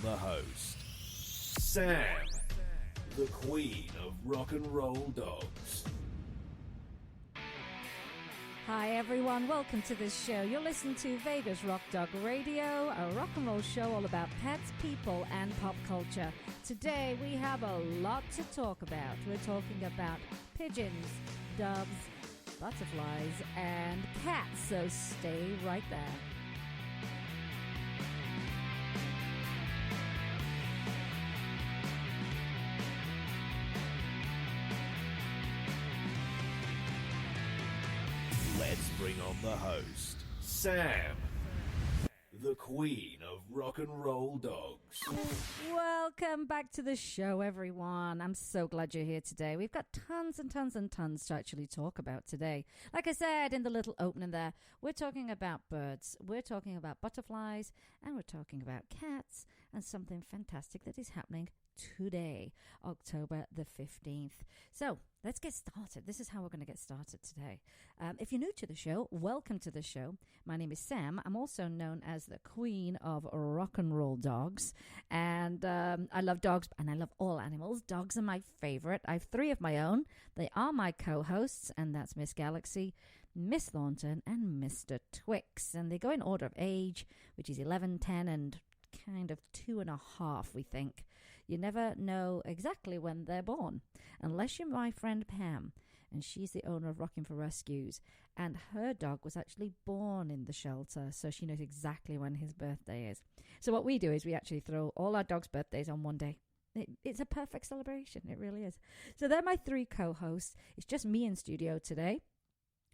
the host, Sam, the queen of rock and roll dogs. Hi everyone, welcome to this show. You're listening to Vegas Rock Dog Radio, a rock and roll show all about pets, people, and pop culture. Today we have a lot to talk about. We're talking about pigeons, doves, butterflies, and cats, so stay right there. Let's bring on the host, Sam, the queen of rock and roll dogs. Welcome back to the show, everyone. I'm so glad you're here today. We've got tons and tons and tons to actually talk about today. Like I said in the little opening there, we're talking about birds, we're talking about butterflies, and we're talking about cats, and something fantastic that is happening today, October the 15th. So let's get started. This is how we're going to get started today. If you're new to the show, welcome to the show. My name is Sam. I'm also known as the queen of rock and roll dogs. And I love dogs and I love all animals. Dogs are my favorite. I have 3 of my own. They are my co-hosts, and that's Miss Galaxy, Miss Thornton, and Mr. Twix. And they go in order of age, which is 11, 10, and kind of 2.5, we think. You never know exactly when they're born, unless you're my friend Pam, and she's the owner of Rocking for Rescues, and her dog was actually born in the shelter, so she knows exactly when his birthday is. So what we do is we actually throw all our dogs' birthdays on one day. It's a perfect celebration. It really is. So they're my 3 co-hosts. It's just me in studio today.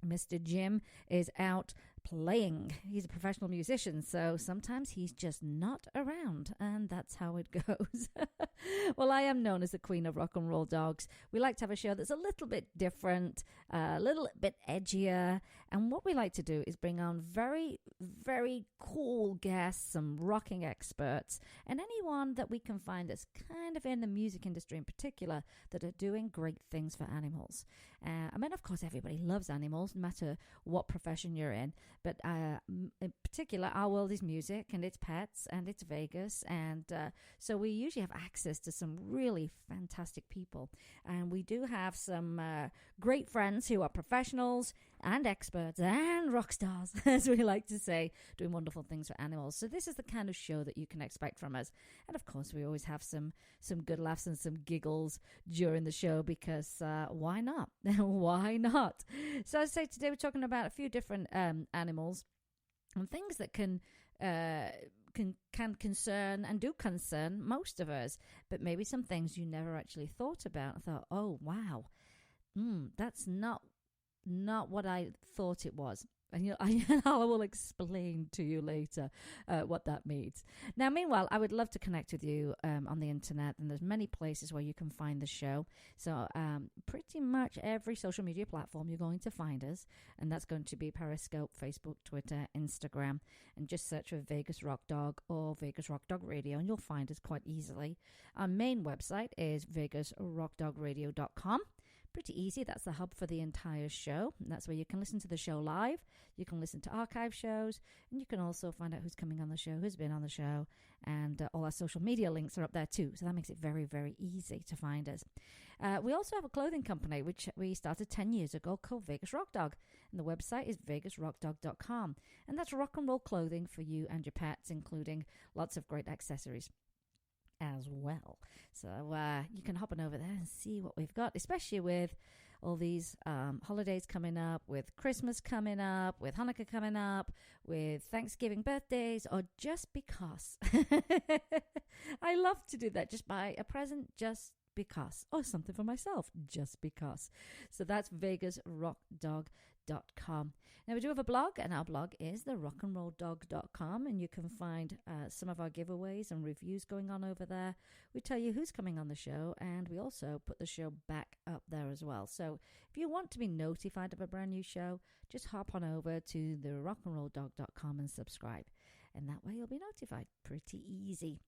Mr. Jim is out playing. He's a professional musician, so sometimes he's just not around, and that's how it goes. Well, I am known as the queen of rock and roll dogs. We like to have a show that's a little bit different, a little bit edgier, and what we like to do is bring on very, very cool guests, some rocking experts, and anyone that we can find that's kind of in the music industry in particular that are doing great things for animals. I mean, of course, everybody loves animals, no matter what profession you're in. But in particular, our world is music, and it's pets, and it's Vegas. And so we usually have access to some really fantastic people. And we do have some great friends who are professionals and experts and rock stars, as we like to say, doing wonderful things for animals. So this is the kind of show that you can expect from us. And of course, we always have some good laughs and some giggles during the show, because why not? Why not? So I say today we're talking about a few different animals and things that can concern and do concern most of us, but maybe some things you never actually thought about. I thought, oh wow, that's not what I thought it was. And I will explain to you later what that means. Now, meanwhile, I would love to connect with you on the internet, and there's many places where you can find the show. So pretty much every social media platform you're going to find us, and that's going to be Periscope, Facebook, Twitter, Instagram, and just search for Vegas Rock Dog or Vegas Rock Dog Radio, and you'll find us quite easily. Our main website is vegasrockdogradio.com. Pretty easy. That's the hub for the entire show. And that's where you can listen to the show live. You can listen to archive shows, and you can also find out who's coming on the show, who's been on the show, and all our social media links are up there too. So that makes it very, very easy to find us. We also have a clothing company, which we started 10 years ago, called Vegas Rock Dog. And the website is vegasrockdog.com. And that's rock and roll clothing for you and your pets, including lots of great accessories as well. So you can hop on over there and see what we've got, especially with all these holidays coming up, with Christmas coming up, with Hanukkah coming up, with Thanksgiving birthdays, or just because. I love to do that. Just buy a present just because, or something for myself just because. So that's vegasrockdog.com. Now we do have a blog, and our blog is therockandrolldog.com, and you can find some of our giveaways and reviews going on over there. We tell you who's coming on the show, and we also put the show back up there as well. So if you want to be notified of a brand new show, just hop on over to therockandrolldog.com and subscribe, and that way you'll be notified. Pretty easy.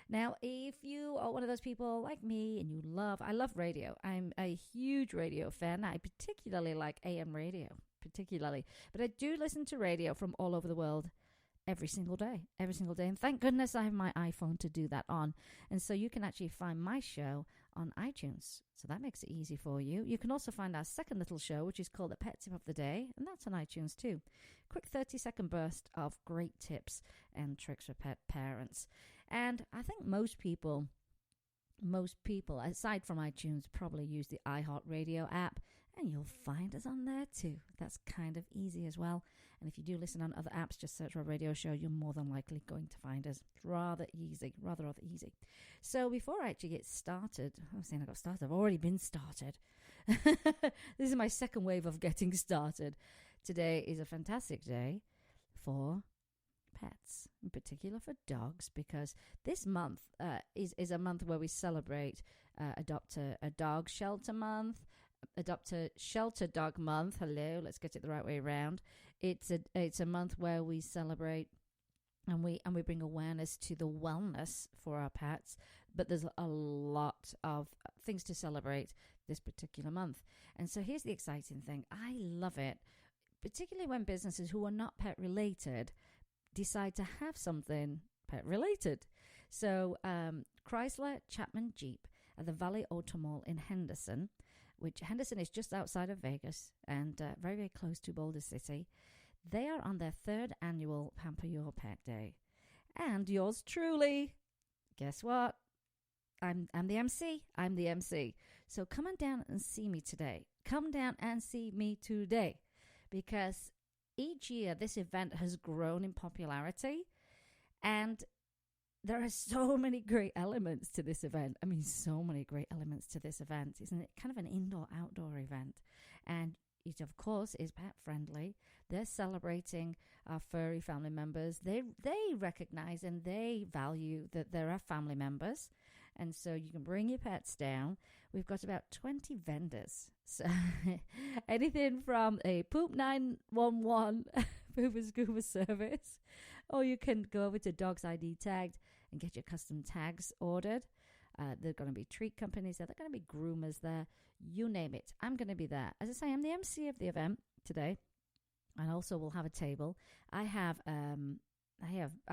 Now, if you are one of those people like me and I love radio. I'm a huge radio fan. I particularly like AM radio, but I do listen to radio from all over the world every single day. And thank goodness I have my iPhone to do that on. And so you can actually find my show on iTunes. So that makes it easy for you. You can also find our second little show, which is called the Pet Tip of the Day, and that's on iTunes too. Quick 30-second burst of great tips and tricks for pet parents. And I think most people, aside from iTunes, probably use the iHeartRadio app, and you'll find us on there too. That's kind of easy as well. And if you do listen on other apps, just search for a radio show. You're more than likely going to find us. It's rather easy. So before I actually get started, I've already been started. This is my second wave of getting started. Today is a fantastic day for pets, in particular for dogs, because this month is a month where we celebrate Adopt a Dog Shelter Month, Adopt a Shelter Dog Month. Hello, let's get it the right way around. It's a month where we celebrate and we bring awareness to the wellness for our pets, but there's a lot of things to celebrate this particular month. And so here's the exciting thing. I love it, particularly when businesses who are not pet related decide to have something pet related. So Chrysler Chapman Jeep at the Valley Auto Mall in Henderson, which Henderson is just outside of Vegas and very, very close to Boulder City. They are on their third annual Pamper Your Pet Day. And yours truly, guess what? I'm the MC. I'm the MC. So come on down and see me today. Come down and see me today. Because each year this event has grown in popularity. And there are so many great elements to this event. I mean, so many great elements to this event. Isn't it kind of an indoor-outdoor event? And it, of course, is pet-friendly. They're celebrating our furry family members. They recognize and they value that there are family members. And so you can bring your pets down. We've got about 20 vendors. So anything from a Poop 911 Hoover Scuba service, or you can go over to Dogs ID Tagged and get your custom tags ordered. There are going to be treat companies there. There are going to be groomers there. You name it. I'm going to be there. As I say, I'm the MC of the event today. And also we'll have a table. I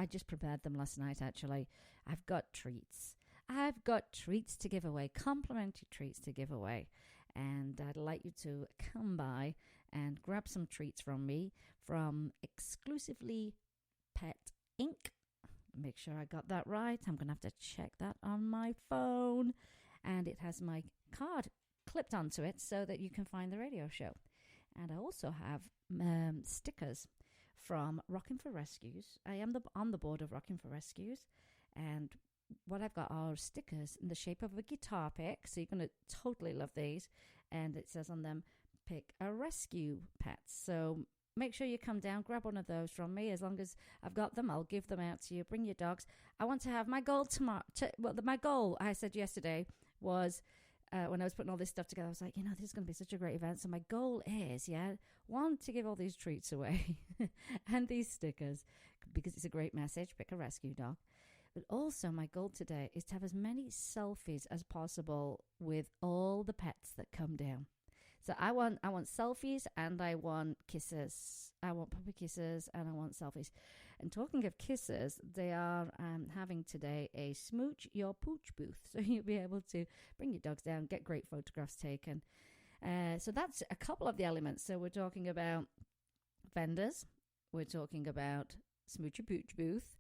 just prepared them last night, actually. I've got treats. I've got treats to give away, complimentary treats to give away. And I'd like you to come by and grab some treats from me from Exclusively Pet Inc. Make sure I got that right. I'm going to have to check that on my phone. And it has my card clipped onto it so that you can find the radio show. And I also have stickers from Rockin' for Rescues. I am on the board of Rockin' for Rescues. And what I've got are stickers in the shape of a guitar pick. So you're going to totally love these. And it says on them, pick a rescue pet. So make sure you come down, grab one of those from me. As long as I've got them, I'll give them out to you. Bring your dogs. I want to have my goal tomorrow. My goal, I said yesterday, was when I was putting all this stuff together, I was like, this is going to be such a great event. So my goal is, one, to give all these treats away and these stickers because it's a great message. Pick a rescue dog. But also my goal today is to have as many selfies as possible with all the pets that come down. So I want selfies and I want kisses. I want puppy kisses and I want selfies. And talking of kisses, they are having today a Smooch Your Pooch booth. So you'll be able to bring your dogs down, get great photographs taken. So that's a couple of the elements. So we're talking about vendors. We're talking about Smooch Your Pooch booth.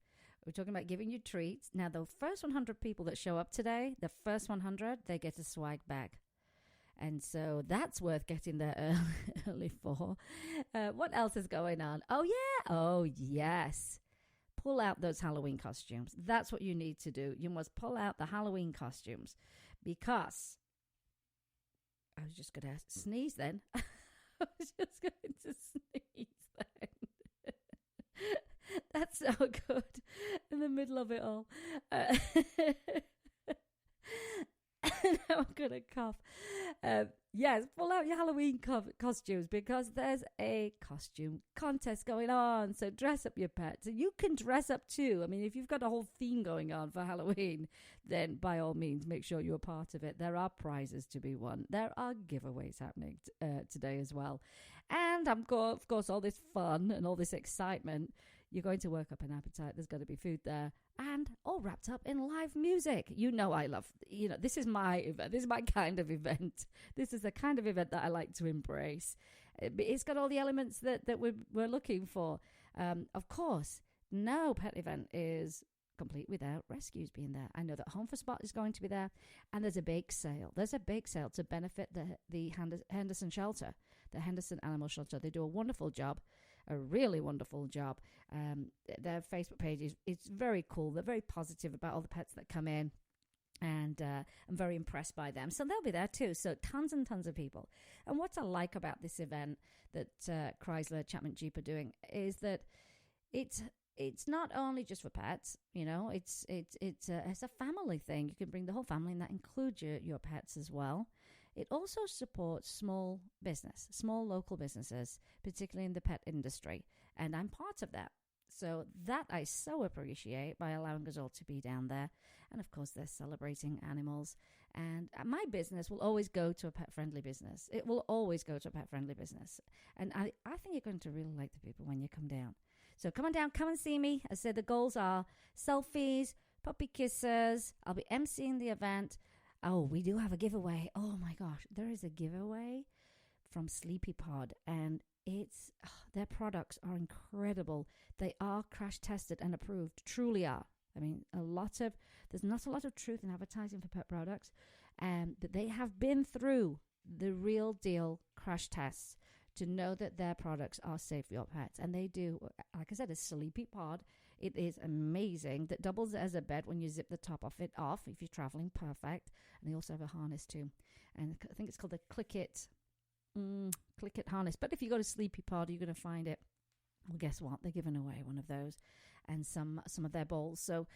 We're talking about giving you treats. Now, the first 100 people that show up today, the first 100, they get a swag bag. And so that's worth getting there early for. What else is going on? Oh, yeah. Oh, yes. Pull out those Halloween costumes. That's what you need to do. You must pull out the Halloween costumes because I was just going to sneeze then. I was just going to sneeze then. That's so good in the middle of it all. Now I'm going to cough. Yes, pull out your Halloween costumes because there's a costume contest going on. So dress up your pets. And you can dress up too. I mean, if you've got a whole theme going on for Halloween, then by all means, make sure you're a part of it. There are prizes to be won. There are giveaways happening today as well. And of course, all this fun and all this excitement. You're going to work up an appetite. There's going to be food there, and all wrapped up in live music. You know, I love, this is my event. This is my kind of event. This is the kind of event that I like to embrace. It's got all the elements that we're looking for. Of course, no pet event is complete without rescues being there. I know that Home for Spot is going to be there, and there's a bake sale. There's a bake sale to benefit the Henderson shelter, the Henderson Animal Shelter. They do a wonderful job, a really wonderful job. Their Facebook page is very cool. They're very positive about all the pets that come in, and I'm very impressed by them. So they'll be there too. So tons and tons of people. And what I like about this event that Chrysler Chapman Jeep are doing is that it's not only just for pets, it's a family thing. You can bring the whole family, and that includes your pets as well. It also supports small local businesses, particularly in the pet industry, and I'm part of that. So that I so appreciate by allowing us all to be down there. And of course, they're celebrating animals. And my business will always go to a pet-friendly business. It will always go to a pet-friendly business. And I think you're going to really like the people when you come down. So come on down, come and see me. As I said, the goals are selfies, puppy kisses. I'll be emceeing the event. Oh, we do have a giveaway. Oh my gosh, there is a giveaway from Sleepy Pod, and their products are incredible. They are crash tested and approved, truly are. I mean, there's not a lot of truth in advertising for pet products, but they have been through the real deal crash tests to know that their products are safe for your pets. And they do, like I said, a Sleepy Pod. It is amazing. That doubles as a bed when you zip the top of it off if you're traveling. Perfect. And they also have a harness too. And I think it's called the Click It harness. But if you go to Sleepy Pod, you're going to find it. Well, guess what? They're giving away one of those and some of their bowls. So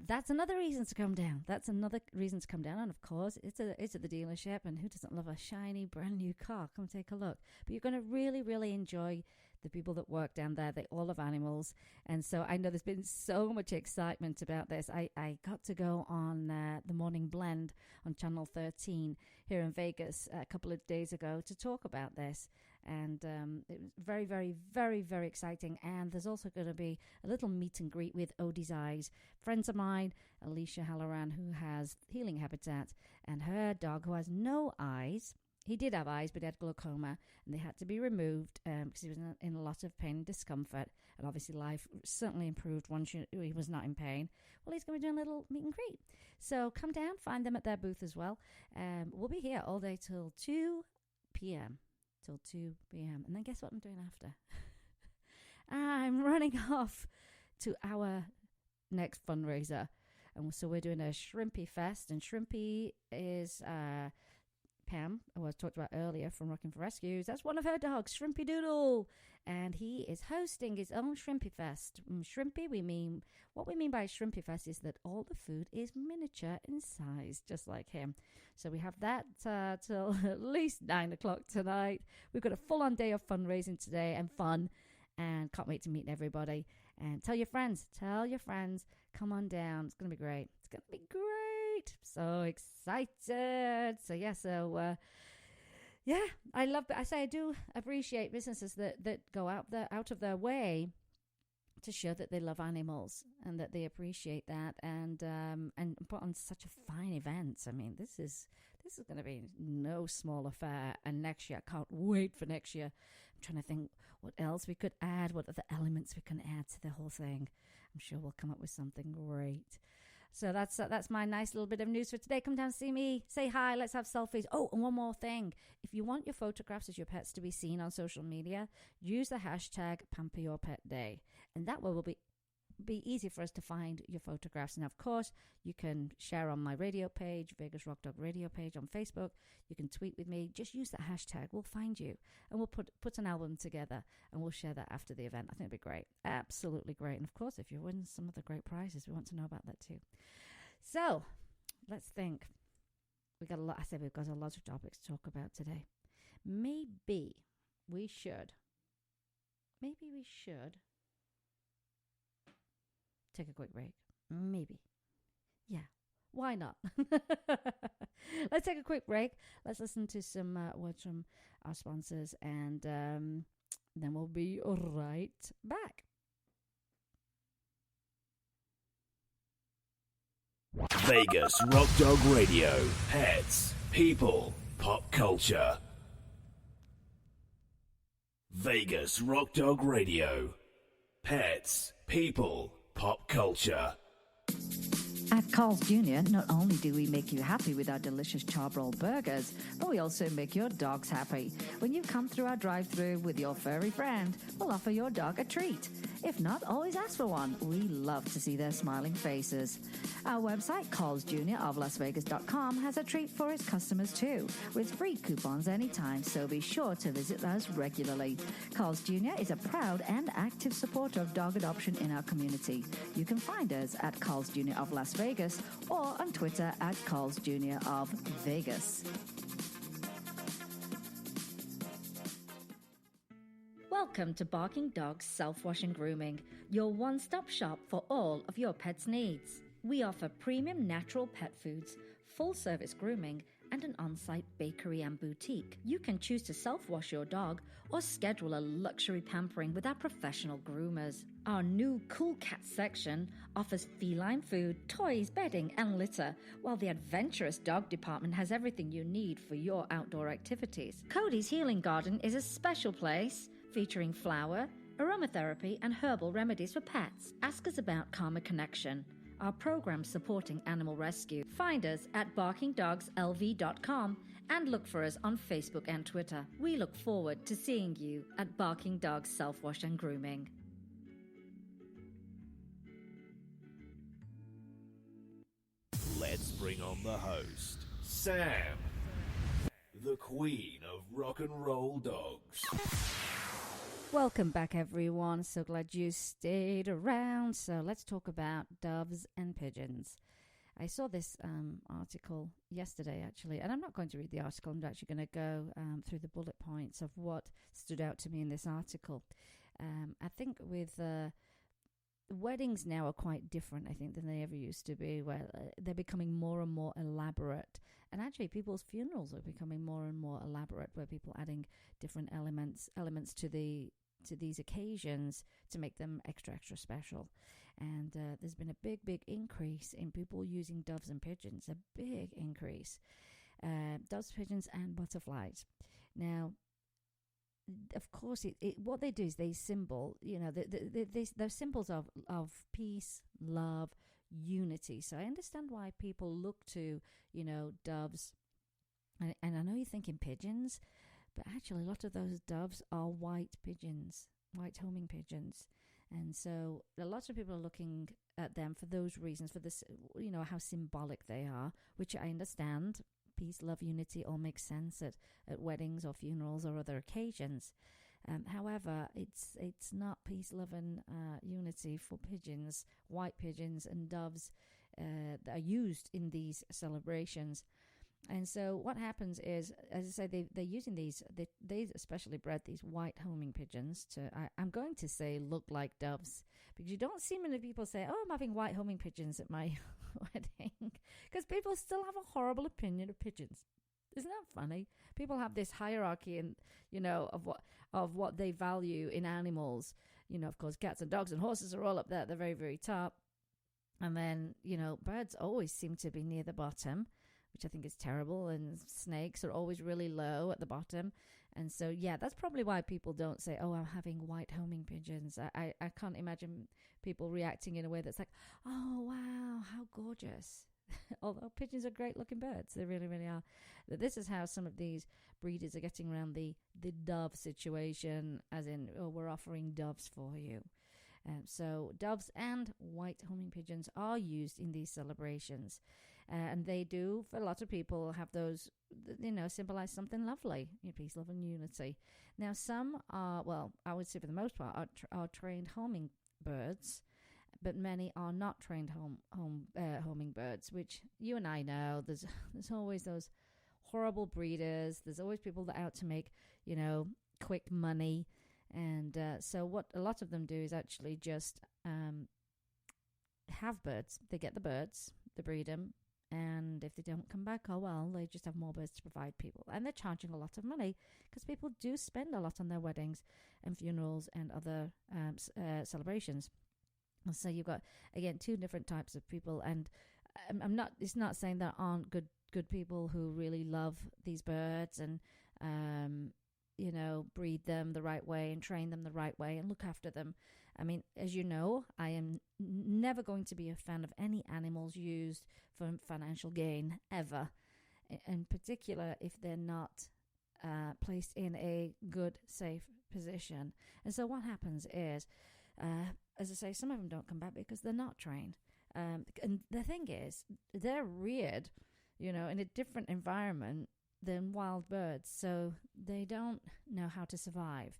that's another reason to come down. And of course, it's at the dealership. And who doesn't love a shiny, brand new car? Come take a look. But you're going to really, really enjoy the people that work down there. They all love animals. And so I know there's been so much excitement about this. I got to go on the Morning Blend on Channel 13 here in Vegas a couple of days ago to talk about this. And it was very, very, very, very exciting. And there's also going to be a little meet and greet with Odie's Eyes. Friends of mine, Alicia Halloran, who has Healing Habitat, and her dog who has no eyes. He did have eyes, but he had glaucoma, and they had to be removed because he was in a lot of pain and discomfort. And obviously life certainly improved once he was not in pain. Well, he's going to be doing a little meet and greet. So come down, find them at their booth as well. We'll be here all day till 2 p.m. And then guess what I'm doing after? I'm running off to our next fundraiser. And so we're doing a Shrimpy Fest. And Shrimpy is Pam, who I talked about earlier from Rocking for Rescues. That's one of her dogs, Shrimpy Doodle. And he is hosting his own Shrimpy Fest. Shrimpy, what we mean by Shrimpy Fest is that all the food is miniature in size, just like him. So we have that till at least 9 o'clock tonight. We've got a full-on day of fundraising today and fun, and can't wait to meet everybody. And tell your friends, come on down. It's going to be great. So excited. Yeah, I love it. I do appreciate businesses that go out of their way to show that they love animals and that they appreciate that and put on such a fine event. I mean, this is going to be no small affair. And next year, I can't wait for next year. I'm trying to think what else we could add, what other elements we can add to the whole thing. I'm sure we'll come up with something great. So that's my nice little bit of news for today. Come down, see me, say hi, let's have selfies. Oh, and one more thing. If you want your photographs of your pets to be seen on social media, use the hashtag #PamperYourPetDay. And that will be easy for us to find your photographs. And of course, you can share on my radio page, Vegas Rock Dog radio page on Facebook. You can tweet with me. Just use that hashtag. We'll find you. And we'll put an album together and we'll share that after the event. I think it'd be great. Absolutely great. And of course, if you win some of the great prizes, we want to know about that too. So let's think. We've got a lot of topics to talk about today. Maybe we should take a quick break. Maybe. Yeah. Why not? Let's take a quick break. Let's listen to some words from our sponsors, and then we'll be right back. Vegas Rock Dog Radio. Pets, people, pop culture. Vegas Rock Dog Radio. Pets, people, pop culture. At Carl's Jr., not only do we make you happy with our delicious charbroil burgers, but we also make your dogs happy. When you come through our drive-thru with your furry friend, we'll offer your dog a treat. If not, always ask for one. We love to see their smiling faces. Our website, carlsjroflasvegas.com, has a treat for its customers too, with free coupons anytime, so be sure to visit us regularly. Carl's Jr. is a proud and active supporter of dog adoption in our community. You can find us at Carl's Jr. of Las Vegas or on Twitter at Carl's Jr. of Vegas. Welcome to Barking Dogs Self-Wash and Grooming, your one-stop shop for all of your pet's needs. We offer premium natural pet foods, full-service grooming, and an on-site bakery and boutique. You can choose to self-wash your dog or schedule a luxury pampering with our professional groomers. Our new Cool Cat section offers feline food, toys, bedding, and litter, while the adventurous dog department has everything you need for your outdoor activities. Cody's Healing Garden is a special place featuring flower, aromatherapy, and herbal remedies for pets. Ask us about Karma Connection, our program supporting animal rescue. Find us at barkingdogslv.com and look for us on Facebook and Twitter. We look forward to seeing you at Barking Dogs Self-Wash and Grooming. Let's bring on the host, Sam, the queen of rock and roll dogs. Welcome back, everyone. So glad you stayed around. So let's talk about doves and pigeons. I saw this article yesterday, actually, and I'm not going to read the article. I'm actually going to go through the bullet points of what stood out to me in this article. I think with weddings now are quite different, I think, than they ever used to be, where they're becoming more and more elaborate. And actually, people's funerals are becoming more and more elaborate, where people adding different elements to these occasions to make them extra special. And there's been a big increase in people using doves and pigeons. A big increase. Doves, pigeons, and butterflies. Now, of course, what they do is they symbol, they're symbols of peace, love, unity. So I understand why people look to, doves. And I know you're thinking pigeons, but actually a lot of those doves are white pigeons, white homing pigeons. And so a lot of people are looking at them for those reasons, for this, how symbolic they are, which I understand. Peace, love, unity all makes sense at weddings or funerals or other occasions. However, it's not peace, love, and unity for pigeons, white pigeons, and doves that are used in these celebrations. And so what happens is, as I say, they're using these, they especially bred these white homing pigeons to, I'm going to say, look like doves, because you don't see many people say, oh, I'm having white homing pigeons at my wedding, because people still have a horrible opinion of pigeons. Isn't that funny? People have this hierarchy and, of what they value in animals. Of course, cats and dogs and horses are all up there at the very, very top. And then, birds always seem to be near the bottom, which I think is terrible, and snakes are always really low at the bottom. And so, yeah, that's probably why people don't say, oh, I'm having white homing pigeons. I can't imagine people reacting in a way that's like, oh, wow, how gorgeous. Although pigeons are great-looking birds. They really, really are. This is how some of these breeders are getting around the dove situation, as in, oh, we're offering doves for you. So doves and white homing pigeons are used in these celebrations. And they do, for a lot of people, have those, symbolize something lovely, peace, love, and unity. Now, some are, well, I would say for the most part, are trained homing birds, but many are not trained homing birds, which you and I know. There's always those horrible breeders. There's always people that are out to make, quick money. And so what a lot of them do is actually just have birds. They get the birds, they breed them, and if they don't come back, oh well, they just have more birds to provide people. And they're charging a lot of money because people do spend a lot on their weddings and funerals and other celebrations. So you've got, again, two different types of people. And I'm not. It's not saying there aren't good people who really love these birds and breed them the right way and train them the right way and look after them. I mean, as you know, I am never going to be a fan of any animals used for financial gain ever, in particular if they're not placed in a good, safe position. And so what happens is, as I say, some of them don't come back because they're not trained. And the thing is, they're reared, in a different environment than wild birds. So they don't know how to survive.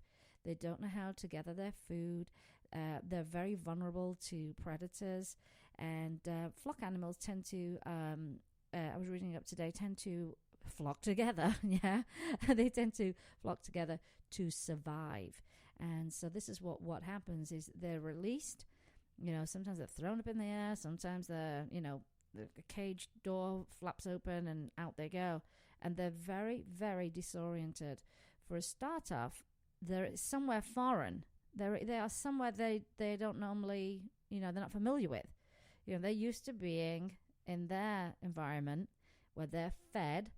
They don't know how to gather their food. They're very vulnerable to predators. And flock animals tend to, I was reading up today, tend to flock together. Yeah, they tend to flock together to survive. And so this is what happens is they're released. Sometimes they're thrown up in the air. Sometimes they're, the cage door flaps open and out they go. And they're very, very disoriented. For a start off, they're somewhere foreign. They are somewhere they don't normally, they're not familiar with. They're used to being in their environment where they're fed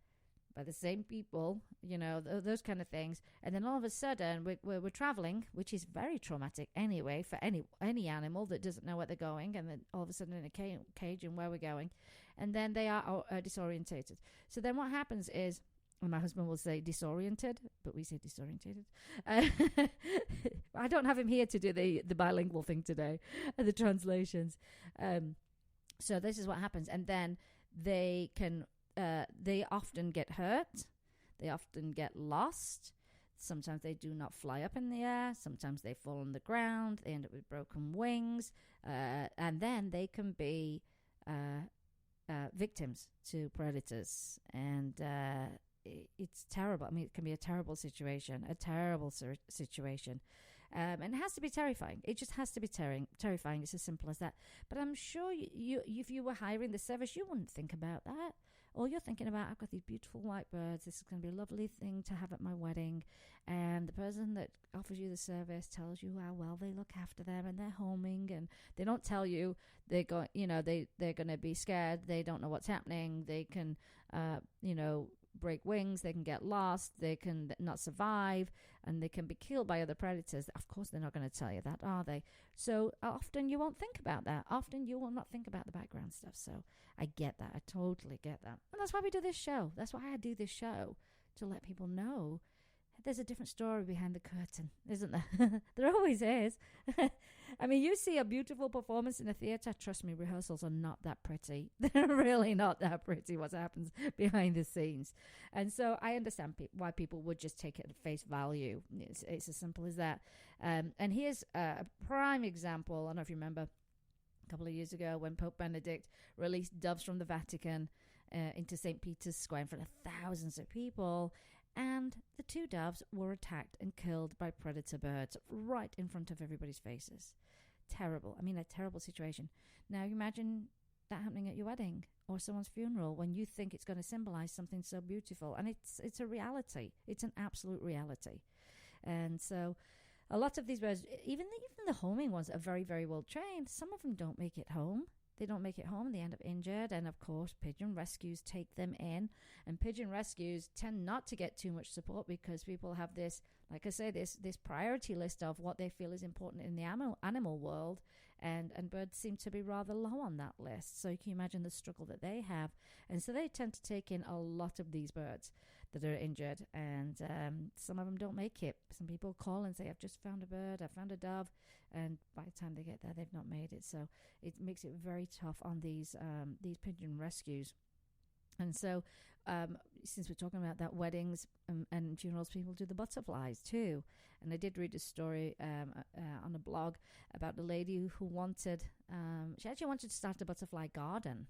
by the same people, those kind of things. And then all of a sudden we're traveling, which is very traumatic anyway for any animal that doesn't know where they're going, and then all of a sudden in a cage and where we're going. And then they are disorientated. So then what happens is, and my husband will say disoriented, but we say disorientated. I don't have him here to do the bilingual thing today, the translations. So this is what happens. And then they often get hurt. They often get lost. Sometimes they do not fly up in the air. Sometimes they fall on the ground. They end up with broken wings. And then they can be victims to predators. And it's terrible. I mean, it can be a terrible situation, and it has to be terrifying. It just has to be terrifying. It's as simple as that. But I'm sure you, if you were hiring the service, you wouldn't think about that. All you're thinking about, I've got these beautiful white birds. This is going to be a lovely thing to have at my wedding. And the person that offers you the service tells you how well they look after them, and they're homing, and they don't tell you they're going to be scared. They don't know what's happening. They can, break wings, they can get lost, they can not survive, and they can be killed by other predators. Of course, they're not going to tell you that, are they? So often you won't think about that. Often you will not think about the background stuff. So I get that. I totally get that. And that's why we do this show. That's why I do this show, to let people know there's a different story behind the curtain, isn't there? There always is. I mean, you see a beautiful performance in a theatre. Trust me, rehearsals are not that pretty. They're really not that pretty, what happens behind the scenes. And so I understand why people would just take it at face value. It's as simple as that. And here's a prime example. I don't know if you remember a couple of years ago when Pope Benedict released doves from the Vatican into St. Peter's Square in front of thousands of people. And the two doves were attacked and killed by predator birds right in front of everybody's faces. Terrible. I mean, a terrible situation. Now, imagine that happening at your wedding or someone's funeral when you think it's going to symbolize something so beautiful. And it's a reality. It's an absolute reality. And so a lot of these birds, even the homing ones, are very, very well trained. Some of them don't make it home. They don't make it home and they end up injured. And of course, pigeon rescues take them in. And pigeon rescues tend not to get too much support because people have this, like I say, this priority list of what they feel is important in the animal world. And birds seem to be rather low on that list. So you can imagine the struggle that they have. And so they tend to take in a lot of these birds that are injured. And some of them don't make it. Some people call and say, I've just found a bird, I found a dove. And by the time they get there, they've not made it. So it makes it very tough on these pigeon rescues. And so since we're talking about that, weddings and funerals, people do the butterflies too. And I did read a story on a blog about a lady who wanted, she actually wanted to start a butterfly garden.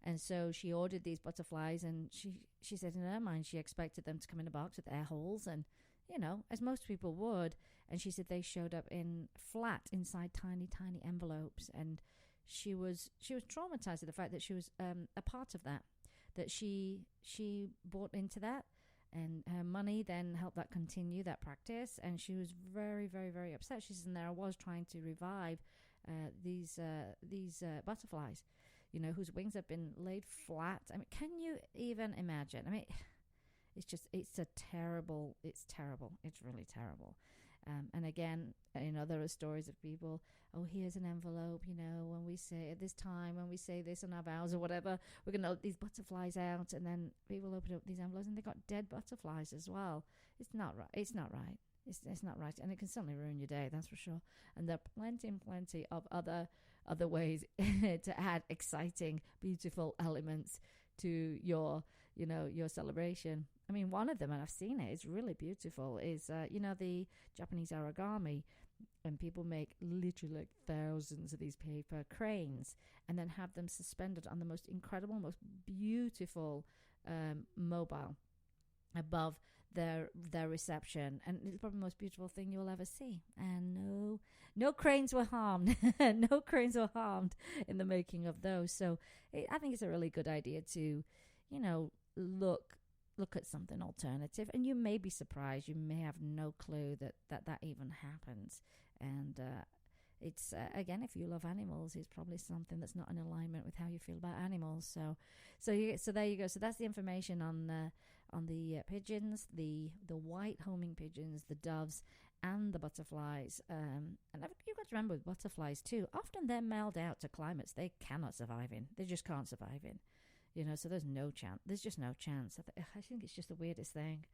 And so she ordered these butterflies, and she said in her mind she expected them to come in a box with air holes and, as most people would. And she said they showed up in flat inside tiny, tiny envelopes. And she was traumatized at the fact that she was a part of that she bought into that. And her money then helped that continue, that practice. And she was very, very, very upset. She said, and there I was trying to revive these butterflies, whose wings have been laid flat. I mean, can you even imagine? I mean, it's terrible. It's really terrible. And again, there are stories of people, oh, here's an envelope, when we say at this time, when we say this on our vows or whatever, we're going to let these butterflies out. And then people open up these envelopes and they got dead butterflies as well. It's not right. It's not right. It's not right. And it can certainly ruin your day, that's for sure. And there are plenty of other ways to add exciting, beautiful elements to your celebration. I mean, one of them, and I've seen it, it's really beautiful, is, the Japanese origami. And people make literally like thousands of these paper cranes and then have them suspended on the most incredible, most beautiful mobile above their reception. And it's probably the most beautiful thing you'll ever see. And no cranes were harmed. No cranes were harmed in the making of those. So I think it's a really good idea to, look at something alternative, and you may be surprised. You may have no clue that even happens. And it's again, if you love animals, it's probably something that's not in alignment with how you feel about animals. So there you go. So that's the information on the pigeons, the white homing pigeons, the doves, and the butterflies. And you've got to remember with butterflies too, often they're mailed out to climates they cannot survive in. They just can't survive in. So there's no chance. There's just no chance. I think it's just the weirdest thing.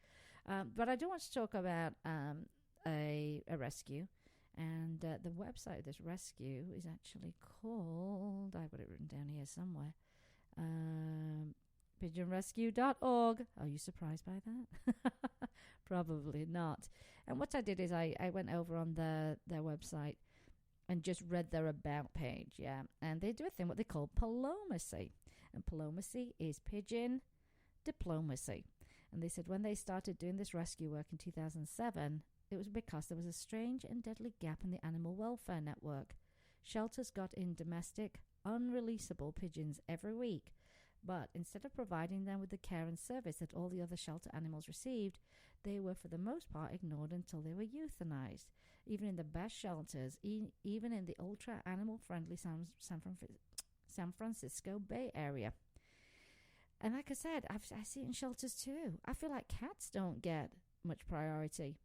But I do want to talk about a rescue. And the website of this rescue is actually called, I've got it written down here somewhere, pigeonrescue.org. Are you surprised by that? Probably not. And what I did is I went over on their website and just read their about page, yeah. And they do a thing what they call palomacy. And palomacy is pigeon diplomacy. And they said when they started doing this rescue work in 2007, it was because there was a strange and deadly gap in the animal welfare network. Shelters got in domestic, unreleasable pigeons every week. But instead of providing them with the care and service that all the other shelter animals received, they were for the most part ignored until they were euthanized. Even in the best shelters, even in the ultra-animal-friendly San Francisco Bay Area. And like I said, I see it in shelters too. I feel like cats don't get much priority.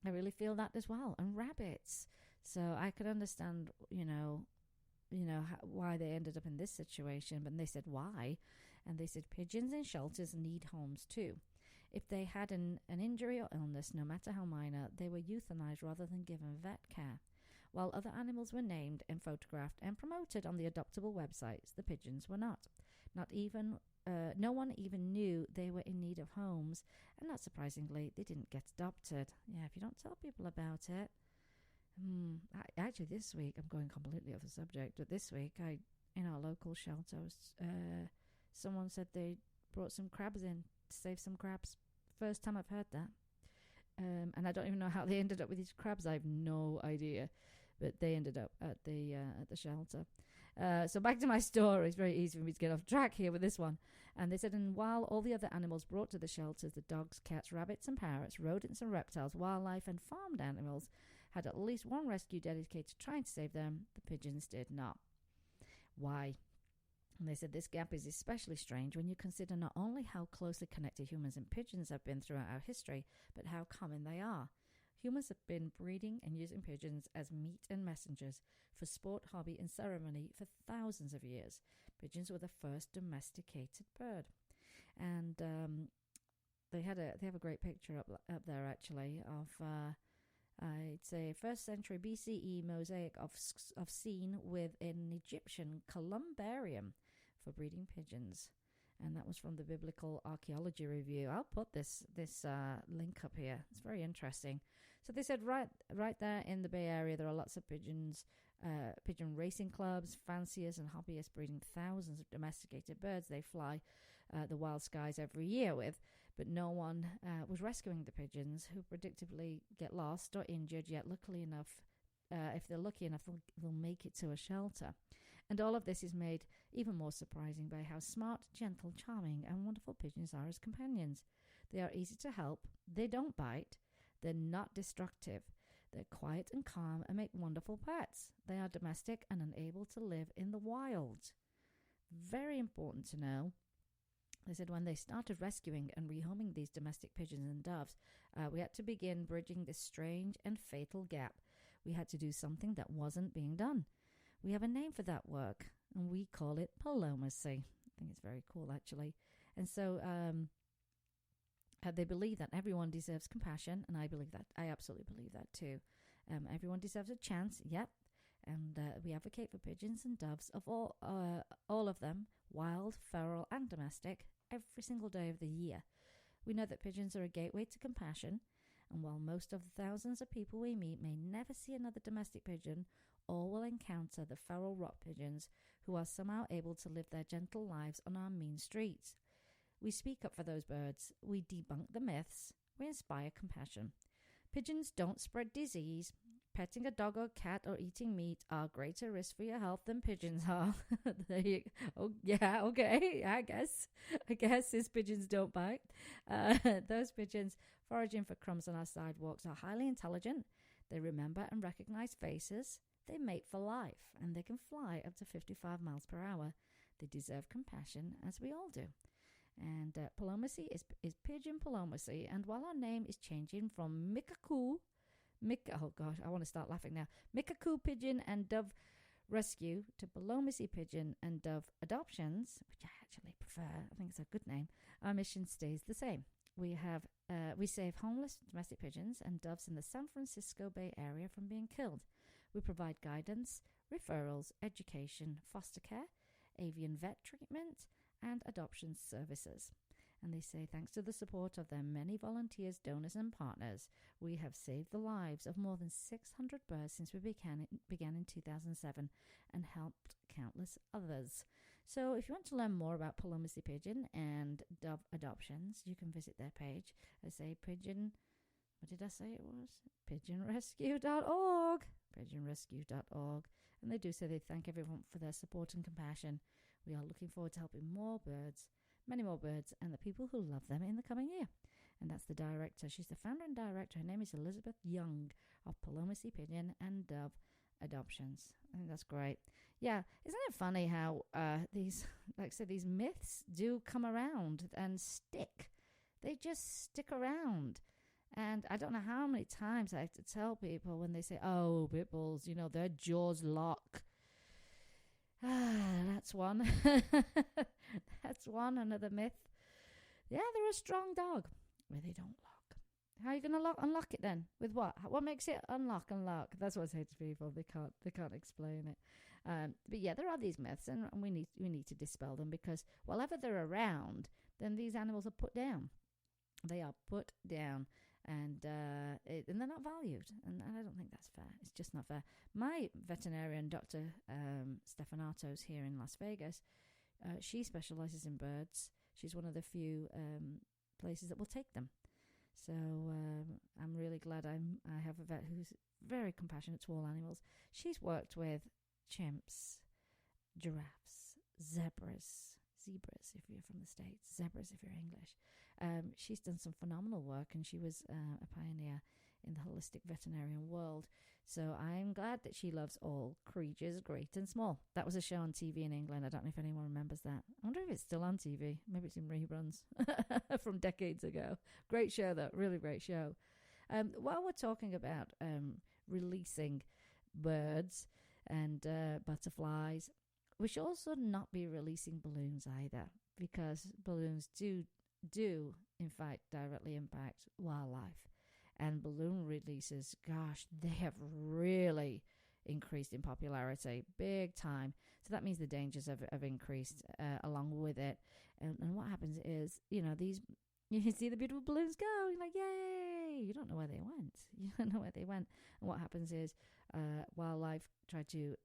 I really feel that as well. And rabbits. So I could understand, why they ended up in this situation. But they said why. And they said pigeons in shelters need homes too. If they had an injury or illness, no matter how minor, they were euthanized rather than given vet care. While other animals were named and photographed and promoted on the adoptable websites, the pigeons were not. No one even knew they were in need of homes, and not surprisingly, they didn't get adopted. Yeah, if you don't tell people about it. Actually, this week, I'm going completely off the subject, but this week, in our local shelter, someone said they brought some crabs in to save some crabs. First time I've heard that. And I don't even know how they ended up with these crabs. I have no idea. But they ended up at the shelter. So back to my story. It's very easy for me to get off track here with this one. And they said, and while all the other animals brought to the shelters, the dogs, cats, rabbits and parrots, rodents and reptiles, wildlife and farmed animals, had at least one rescue dedicated to trying to save them, the pigeons did not. Why? And they said this gap is especially strange when you consider not only how closely connected humans and pigeons have been throughout our history, but how common they are. Humans have been breeding and using pigeons as meat and messengers for sport, hobby, and ceremony for thousands of years. Pigeons were the first domesticated bird, and they have a great picture up there actually of it's a first century BCE mosaic of scene with an Egyptian columbarium for breeding pigeons. And that was from the Biblical Archaeology Review. I'll put this link up here. It's very interesting. So they said right there in the Bay Area, there are lots of pigeons, pigeon racing clubs, fanciers and hobbyists breeding thousands of domesticated birds they fly the wild skies every year with. But no one was rescuing the pigeons, who predictably get lost or injured, yet luckily enough, if they're lucky enough, they'll make it to a shelter. And all of this is made even more surprising by how smart, gentle, charming, and wonderful pigeons are as companions. They are easy to help, they don't bite, they're not destructive, they're quiet and calm and make wonderful pets. They are domestic and unable to live in the wild. very important to know. They said when they started rescuing and rehoming these domestic pigeons and doves, we had to begin bridging this strange and fatal gap. We had to do something that wasn't being done. We have a name for that work, and we call it palomacy. I think it's very cool, actually. And so they believe that everyone deserves compassion, and I believe that. I absolutely believe that too. Everyone deserves a chance, yep. And we advocate for pigeons and doves of all of them, wild, feral, and domestic, every single day of the year. We know that pigeons are a gateway to compassion, and while most of the thousands of people we meet may never see another domestic pigeon, all will encounter the feral rock pigeons who are somehow able to live their gentle lives on our mean streets. We speak up for those birds. We debunk the myths. We inspire compassion. Pigeons don't spread disease. Petting a dog or cat or eating meat are greater risks for your health than pigeons are. Oh, yeah, okay, I guess these pigeons don't bite. Those pigeons foraging for crumbs on our sidewalks are highly intelligent. They remember and recognize faces. They mate for life, and they can fly up to 55 miles per hour. They deserve compassion, as we all do. And palomacy is pigeon palomacy. And while our name is changing from oh gosh, I want to start laughing now. Mickakoo Pigeon and Dove Rescue to Palomacy Pigeon and Dove Adoptions, which I actually prefer. I think it's a good name. Our mission stays the same. We save homeless domestic pigeons and doves in the San Francisco Bay Area from being killed. We provide guidance, referrals, education, foster care, avian vet treatment, and adoption services. And they say, thanks to the support of their many volunteers, donors, and partners, we have saved the lives of more than 600 birds since we began in 2007 and helped countless others. So if you want to learn more about Palomacy Pigeon and Dove Adoptions, you can visit their page. I say what did I say it was? Pigeonrescue.org. Pigeonrescue.org. And they do say they thank everyone for their support and compassion. We are looking forward to helping many more birds, and the people who love them in the coming year. And that's the director. She's the founder and director. Her name is Elizabeth Young of Palomacy Pigeon and Dove Adoptions. I think that's great. Yeah, isn't it funny how these myths do come around and stick? They just stick around. And I don't know how many times I have to tell people when they say, oh, pit bulls, their jaws lock. That's one. That's one, another myth. Yeah, they're a strong dog. Well, they don't lock. How are you going to unlock it then? With what? What makes it unlock? That's what I say to people. They can't explain it. But yeah, there are these myths, and we need to dispel them, because wherever they're around, then these animals are put down. They are put down. And they're not valued, and I don't think that's fair. It's just not fair. My veterinarian, Dr. Stefanatos, here in Las Vegas, she specializes in birds. She's one of the few places that will take them. So I'm really glad I have a vet who's very compassionate to all animals. She's worked with chimps, giraffes, zebras if you're from the States, zebras if you're English. She's done some phenomenal work, and she was a pioneer in the holistic veterinarian world. So I'm glad that she loves all creatures, great and small. That was a show on TV in England. I don't know if anyone remembers that. I wonder if it's still on TV. Maybe it's in reruns from decades ago. Great show, though. Really great show. While we're talking about releasing birds and butterflies, we should also not be releasing balloons either, because balloons do in fact directly impact wildlife. And balloon releases, gosh, they have really increased in popularity big time. So that means the dangers have increased along with it. And what happens is, these, you can see the beautiful balloons go. You're like, yay! You don't know where they went. And what happens is wildlife try to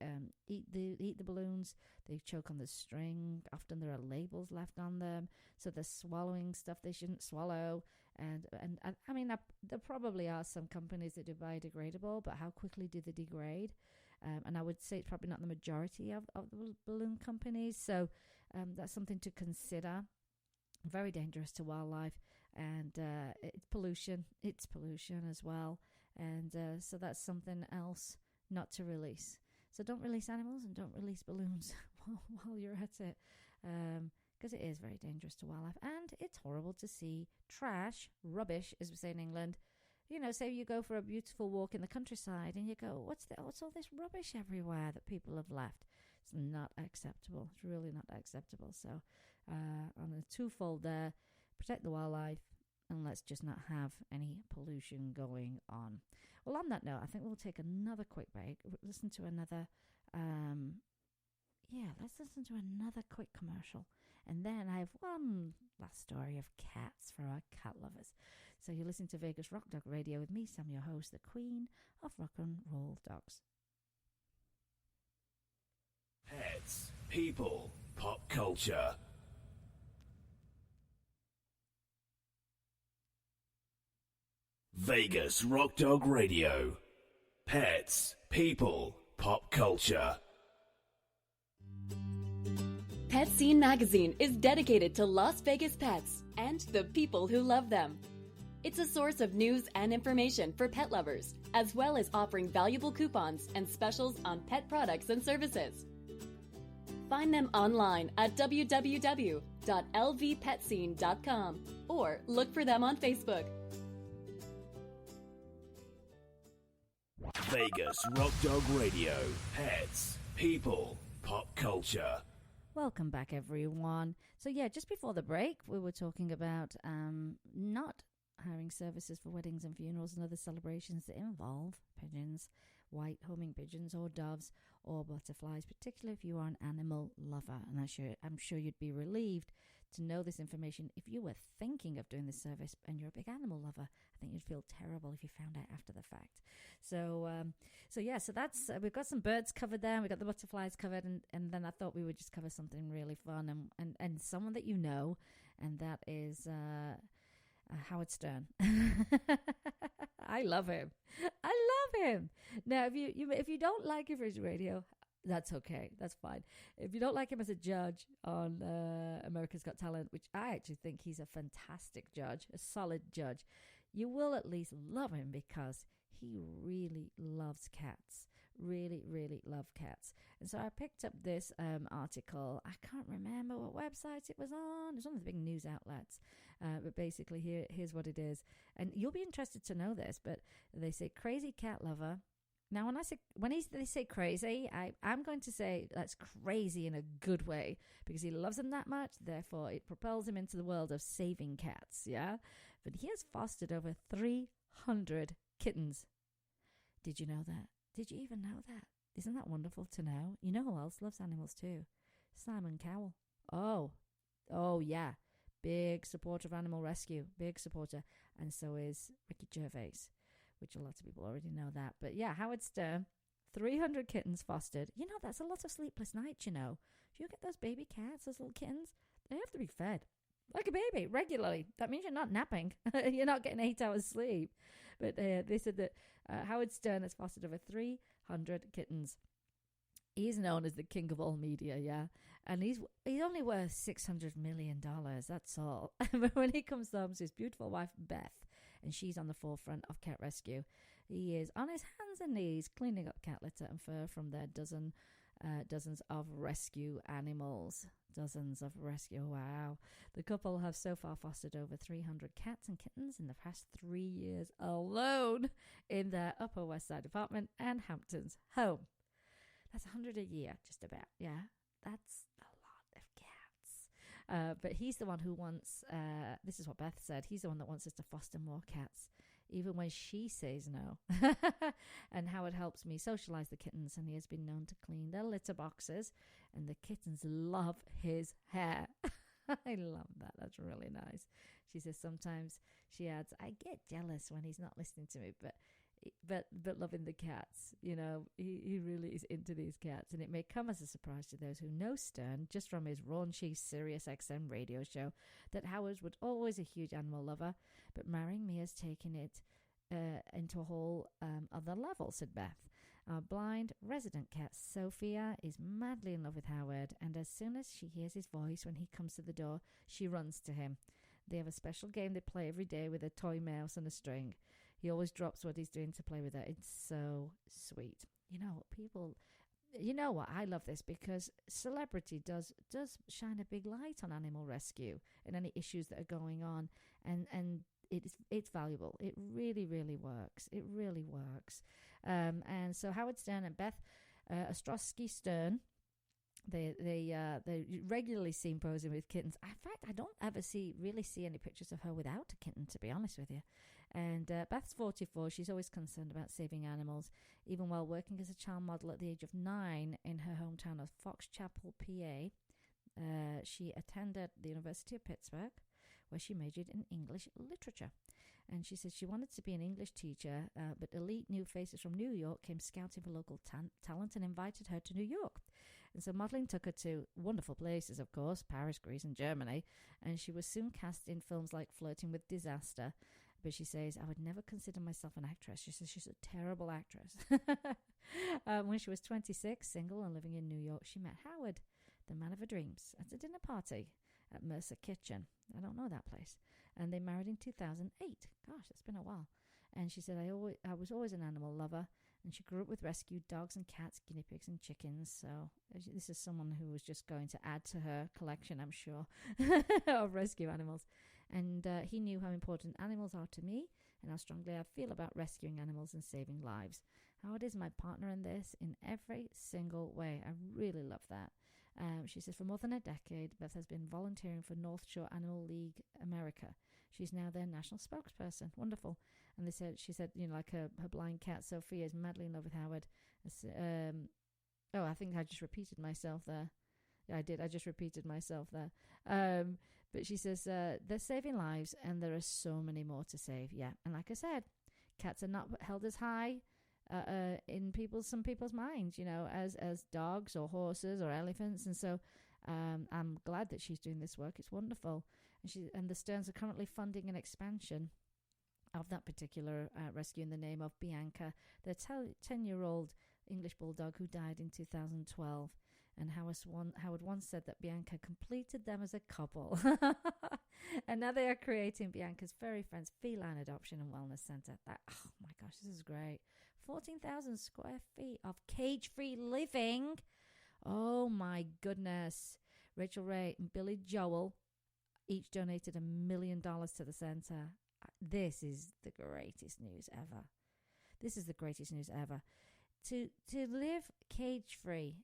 eat the balloons. They choke on the string. Often there are labels left on them, so they're swallowing stuff they shouldn't swallow. And I mean, there probably are some companies that do biodegradable, but how quickly do they degrade? And I would say it's probably not the majority of the balloon companies. So that's something to consider. Very dangerous to wildlife, and it's pollution. It's pollution as well, and so that's something else not to release. So don't release animals and don't release balloons while you're at it. Because it is very dangerous to wildlife, and it's horrible to see trash, rubbish, as we say in England. You know, say you go for a beautiful walk in the countryside and you go, what's all this rubbish everywhere that people have left? It's not acceptable. It's really not acceptable. So on a twofold there, protect the wildlife and let's just not have any pollution going on. Well, on that note, I think we'll take another quick break. Listen to another, let's listen to another quick commercial. And then I have one last story of cats for our cat lovers. So you're listening to Vegas Rock Dog Radio with me, Sam, your host, the Queen of Rock and Roll Dogs. Pets, people, pop culture. Vegas Rock Dog Radio. Pets, people, pop culture. Pet Scene Magazine is dedicated to Las Vegas pets and the people who love them. It's a source of news and information for pet lovers, as well as offering valuable coupons and specials on pet products and services. Find them online at www.lvpetscene.com or look for them on Facebook. Vegas Rock Dog Radio. Pets, people, pop culture. Welcome back, everyone. So, just before the break, we were talking about not hiring services for weddings and funerals and other celebrations that involve pigeons, white homing pigeons or doves or butterflies, particularly if you are an animal lover. And I'm sure you'd be relieved to know this information if you were thinking of doing this service and you're a big animal lover. I think you'd feel terrible if you found out after the fact. So that's we've got some birds covered there. We've got the butterflies covered, and then I thought we would just cover something really fun and someone that you know, and that is Howard Stern. I love him. Now, if you don't like him for his radio, that's okay. That's fine. If you don't like him as a judge on America's Got Talent, which I actually think he's a fantastic judge, a solid judge, you will at least love him because he really loves cats. Really, really love cats. And so I picked up this article. I can't remember what website it was on. It's one of the big news outlets. But basically, here's what it is. And you'll be interested to know this, but they say crazy cat lover. Now, they say crazy, I'm going to say that's crazy in a good way because he loves them that much. Therefore, it propels him into the world of saving cats. Yeah, but he has fostered over 300 kittens. Did you know that? Did you even know that? Isn't that wonderful to know? You know who else loves animals too? Simon Cowell. Oh yeah, big supporter of animal rescue, big supporter, and so is Ricky Gervais, which a lot of people already know that. But yeah, Howard Stern, 300 kittens fostered. You know, that's a lot of sleepless nights, you know. If you get those baby cats, those little kittens, they have to be fed like a baby regularly. That means you're not napping. You're not getting 8 hours sleep. But they said that Howard Stern has fostered over 300 kittens. He's known as the king of all media, yeah. And he's only worth $600 million, that's all. But when he comes home to his beautiful wife, Beth, and she's on the forefront of cat rescue, he is on his hands and knees cleaning up cat litter and fur from their dozens of rescue animals. Dozens of rescue, wow. The couple have so far fostered over 300 cats and kittens in the past 3 years alone in their Upper West Side apartment and Hamptons home. That's 100 a year, just about, yeah. That's a lot of cats. But he's the one who wants, this is what Beth said, he's the one that wants us to foster more cats, even when she says no. And Howard helps me socialize the kittens, and he has been known to clean their litter boxes, and the kittens love his hair. I love that. That's really nice. She says sometimes, she adds, I get jealous when he's not listening to me, but loving the cats, you know, he really is into these cats. And it may come as a surprise to those who know Stern just from his raunchy Sirius XM radio show that Howard was always a huge animal lover, but marrying me has taken it into a whole other level, said Beth. Our blind resident cat Sophia is madly in love with Howard, and as soon as she hears his voice when he comes to the door, she runs to him. They have a special game they play every day with a toy mouse and a string. He always drops what he's doing to play with her. It's so sweet. You know, people, you know what? I love this because celebrity does shine a big light on animal rescue and any issues that are going on, and it's valuable. It really, really works. It really works. And so Howard Stern and Beth Ostrowski Stern, they regularly seen posing with kittens. In fact, I don't ever really see any pictures of her without a kitten, to be honest with you. And Beth's 44. She's always concerned about saving animals, even while working as a child model at the age of 9 in her hometown of Fox Chapel, PA. She attended the University of Pittsburgh, where she majored in English literature. And she said she wanted to be an English teacher, but elite new faces from New York came scouting for local talent and invited her to New York. And so modeling took her to wonderful places, of course, Paris, Greece, and Germany. And she was soon cast in films like Flirting with Disaster. But she says, I would never consider myself an actress. She says she's a terrible actress. When she was 26, single and living in New York, she met Howard, the man of her dreams, at a dinner party at Mercer Kitchen. I don't know that place. And they married in 2008. Gosh, it's been a while. And she said, I was always an animal lover. And she grew up with rescued dogs and cats, guinea pigs and chickens. So this is someone who was just going to add to her collection, I'm sure, of rescue animals. And he knew how important animals are to me and how strongly I feel about rescuing animals and saving lives. Howard is my partner in this in every single way. I really love that. She says, for more than a decade, Beth has been volunteering for North Shore Animal League America. She's now their national spokesperson. Wonderful. And she said, like her blind cat, Sophia, is madly in love with Howard. I think I just repeated myself there. Yeah, I did. I just repeated myself there. But she says, they're saving lives and there are so many more to save. Yeah. And like I said, cats are not held as high in some people's minds, as dogs or horses or elephants. And so I'm glad that she's doing this work. It's wonderful. And the Sterns are currently funding an expansion of that particular rescue in the name of Bianca, the 10-year-old English bulldog who died in 2012. And Howard once said that Bianca completed them as a couple. And now they are creating Bianca's Furry Friends Feline Adoption and Wellness Center. Oh my gosh, this is great. 14,000 square feet of cage-free living. Oh my goodness. Rachel Ray and Billy Joel each donated $1 million to the center. This is the greatest news ever. This is the greatest news ever. To live cage-free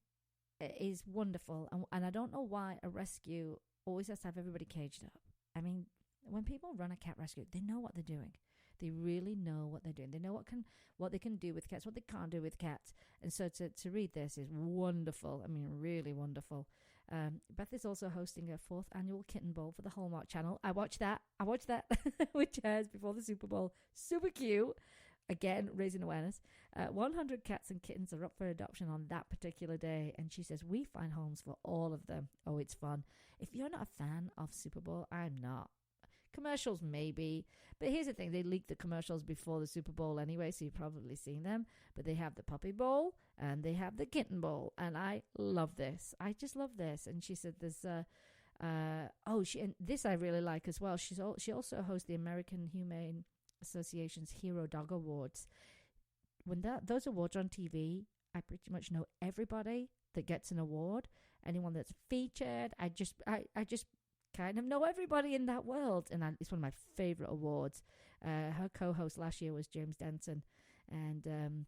is wonderful. And I don't know why a rescue always has to have everybody caged up. I mean, when people run a cat rescue, they know what they're doing. They really know what they're doing. They know what they can do with cats, what they can't do with cats. And so to read this is wonderful. I mean, really wonderful. Beth is also hosting her 4th annual Kitten Bowl for the Hallmark Channel. I watched that which airs before the Super Bowl. Super cute. Again, raising awareness. 100 cats and kittens are up for adoption on that particular day. And she says, we find homes for all of them. Oh, it's fun. If you're not a fan of Super Bowl, I'm not. Commercials, maybe. But here's the thing. They leaked the commercials before the Super Bowl anyway, so you've probably seen them. But they have the Puppy Bowl and they have the Kitten Bowl. And I love this. I just love this. And she said there's... and this I really like as well. She also hosts the American Humane Association's Hero Dog Awards. When those awards are on TV, I pretty much know everybody that gets an award. Anyone that's featured, I just kind of know everybody in that world, and it's one of my favorite awards. Her co-host last year was James Denton, and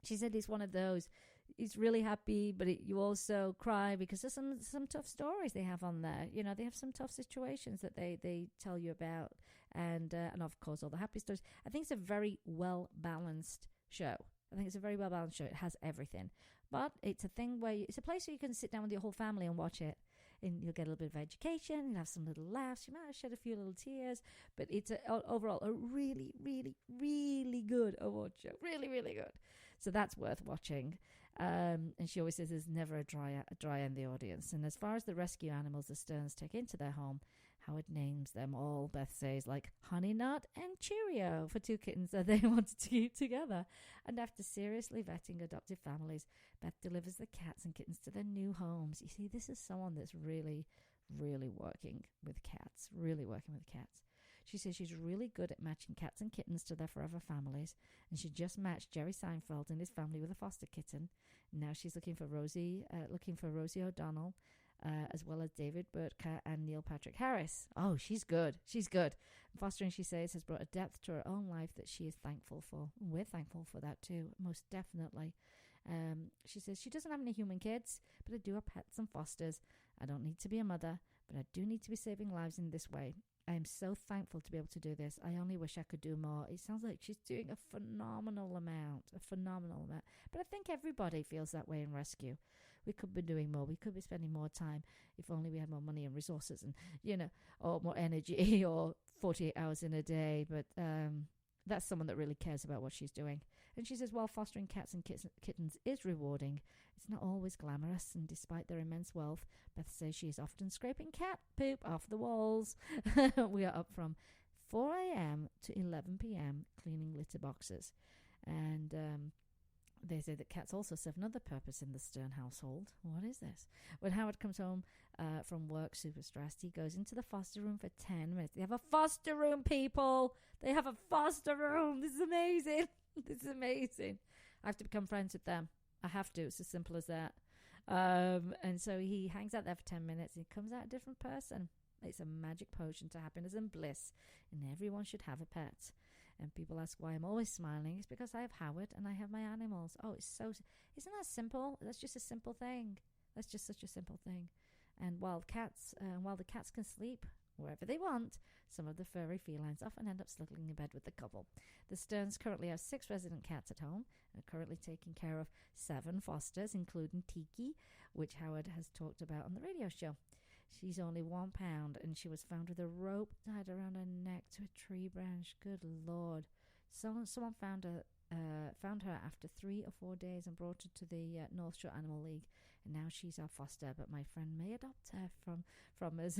she said it's one of those. It's really happy, but you also cry because there's some tough stories they have on there. They have some tough situations that they tell you about, and of course all the happy stories. I think it's a very well balanced show. It has everything, but it's a thing where it's a place where you can sit down with your whole family and watch it. And you'll get a little bit of education, you'll have some little laughs, you might have shed a few little tears, but it's overall a really, really, really good award show. Really, really good. So that's worth watching. And she always says there's never a dry in the audience. And as far as the rescue animals the Sterns take into their home, Howard names them all, Beth says, like Honey Nut and Cheerio for 2 kittens that they wanted to keep together. And after seriously vetting adoptive families, Beth delivers the cats and kittens to their new homes. You see, this is someone that's really, really working with cats. She says she's really good at matching cats and kittens to their forever families, and she just matched Jerry Seinfeld and his family with a foster kitten. Now she's looking for Rosie O'Donnell, as well as David Burtka and Neil Patrick Harris. Oh, she's good. She's good. Fostering, she says, has brought a depth to her own life that she is thankful for. We're thankful for that too, most definitely. She says she doesn't have any human kids, but I do have pets and fosters. I don't need to be a mother, but I do need to be saving lives in this way. I am so thankful to be able to do this. I only wish I could do more. It sounds like she's doing a phenomenal amount. But I think everybody feels that way in rescue. We could be doing more. We could be spending more time if only we had more money and resources and, or more energy or 48 hours in a day. But that's someone that really cares about what she's doing. And she says, while fostering cats and kittens is rewarding, it's not always glamorous. And despite their immense wealth, Beth says she is often scraping cat poop off the walls. We are up from 4 a.m. to 11 p.m. cleaning litter boxes. And they say that cats also serve another purpose in the Stern household. What is this? When Howard comes home from work super stressed, he goes into the foster room for 10 minutes. They have a foster room, people. They have a foster room. This is amazing. This is amazing. I have to become friends with them. I have to. It's as simple as that. And so he hangs out there for 10 minutes and he comes out a different person. It's a magic potion to happiness and bliss, and everyone should have a pet. And people ask why I'm always smiling. It's because I have Howard and I have my animals. Oh, isn't that simple? That's just a simple thing. That's just such a simple thing. And while the cats can sleep wherever they want, some of the furry felines often end up snuggling in bed with the couple. The Sterns currently have 6 resident cats at home and are currently taking care of 7 fosters, including Tiki, which Howard has talked about on the radio show. She's only 1 pound, and she was found with a rope tied around her neck to a tree branch. Good Lord. Someone found her after 3 or 4 days and brought her to the North Shore Animal League, and now she's our foster, but my friend may adopt her from us.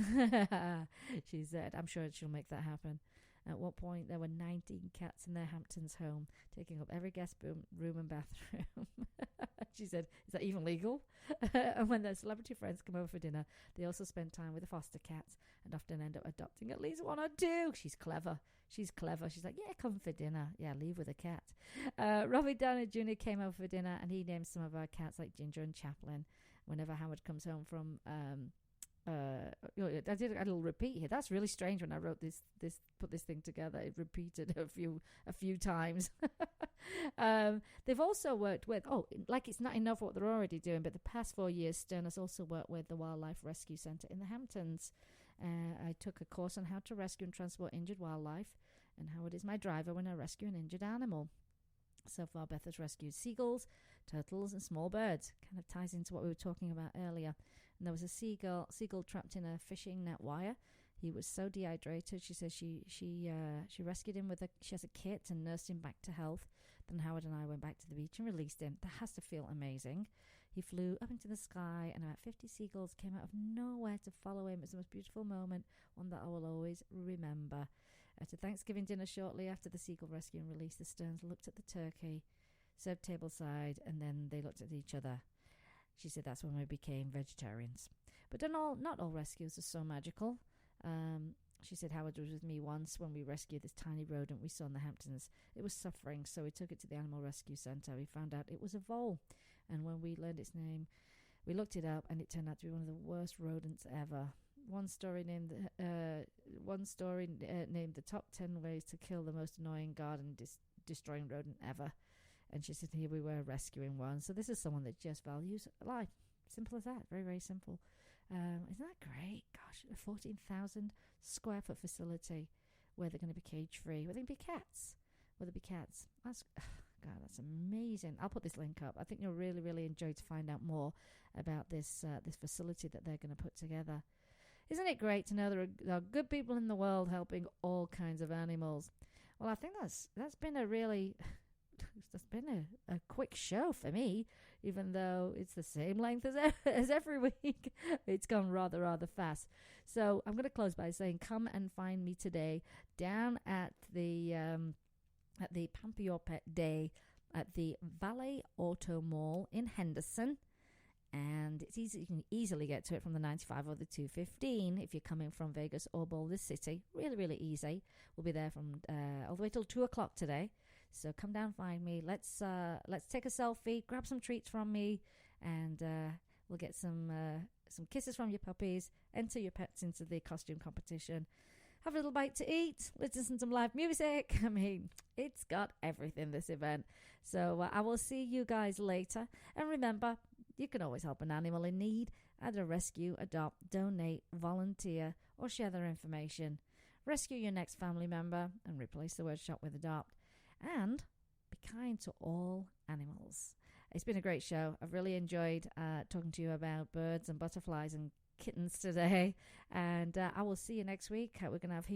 She said, I'm sure she'll make that happen. At one point, there were 19 cats in their Hamptons home, taking up every guest room and bathroom. She said, is that even legal? And when their celebrity friends come over for dinner, they also spend time with the foster cats and often end up adopting at least 1 or 2. She's clever. She's like, yeah, come for dinner. Yeah, leave with a cat. Robbie Downey Jr. came over for dinner, and he named some of our cats like Ginger and Chaplin. Whenever Howard comes home from... I did a little repeat here. That's really strange. When I wrote put this thing together, it repeated a few times. They've also worked with, it's not enough what they're already doing, but the past 4 years, Stern has also worked with the Wildlife Rescue Centre in the Hamptons. I took a course on how to rescue and transport injured wildlife, and Howard is my driver when I rescue an injured animal. So far, Beth has rescued seagulls, turtles, and small birds. Kind of ties into what we were talking about earlier. And there was a seagull trapped in a fishing net wire. He was so dehydrated. She says she rescued him she has a kit and nursed him back to health. Then Howard and I went back to the beach and released him. That has to feel amazing. He flew up into the sky, and about 50 seagulls came out of nowhere to follow him. It was the most beautiful moment, one that I will always remember. At a Thanksgiving dinner shortly after the seagull rescue and release, the Sterns looked at the turkey, served tableside, and then they looked at each other. She said that's when we became vegetarians. But not all rescues are so magical. She said Howard was with me once when we rescued this tiny rodent we saw in the Hamptons. It was suffering, so we took it to the Animal Rescue Centre. We found out it was a vole, and when we learned its name, we looked it up, and it turned out to be one of the worst rodents ever. One story named the top 10 ways to kill the most annoying garden destroying rodent ever. And she said, here we were rescuing one. So this is someone that just values life. Simple as that. Very, very simple. Isn't that great? Gosh, a 14,000 square foot facility where they're going to be cage free. Where they can be cats. That's amazing. I'll put this link up. I think you'll really, really enjoy to find out more about this facility that they're going to put together. Isn't it great to know there are good people in the world helping all kinds of animals? Well, I think that's been a really... That's been a quick show for me, even though it's the same length as every week. It's gone rather fast. So I'm going to close by saying, come and find me today down at the Pamper Your Pet Day at the Valley Auto Mall in Henderson. And it's easy, you can easily get to it from the 95 or the 215 if you're coming from Vegas or Boulder City. Really, really easy. We'll be there from all the way till 2 o'clock today. So come down, find me. Let's take a selfie, grab some treats from me, and we'll get some kisses from your puppies, enter your pets into the costume competition, have a little bite to eat, listen to some live music. I mean, it's got everything, this event. So I will see you guys later. And remember, you can always help an animal in need. Either rescue, adopt, donate, volunteer, or share their information. Rescue your next family member and replace the word shop with adopt. And be kind to all animals. It's been a great show. I've really enjoyed talking to you about birds and butterflies and kittens today. And I will see you next week. We're going to have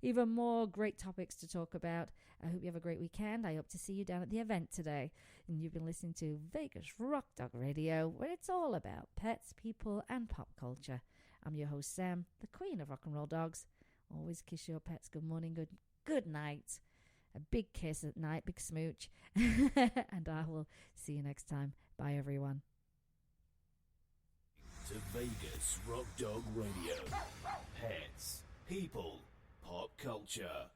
even more great topics to talk about. I hope you have a great weekend. I hope to see you down at the event today. And you've been listening to Vegas Rock Dog Radio, where it's all about pets, people, and pop culture. I'm your host, Sam, the queen of rock and roll dogs. Always kiss your pets good morning, good night. A big kiss at night, big smooch. And I will see you next time. Bye, everyone. To Vegas Rock Dog Radio. Pets, people, pop culture.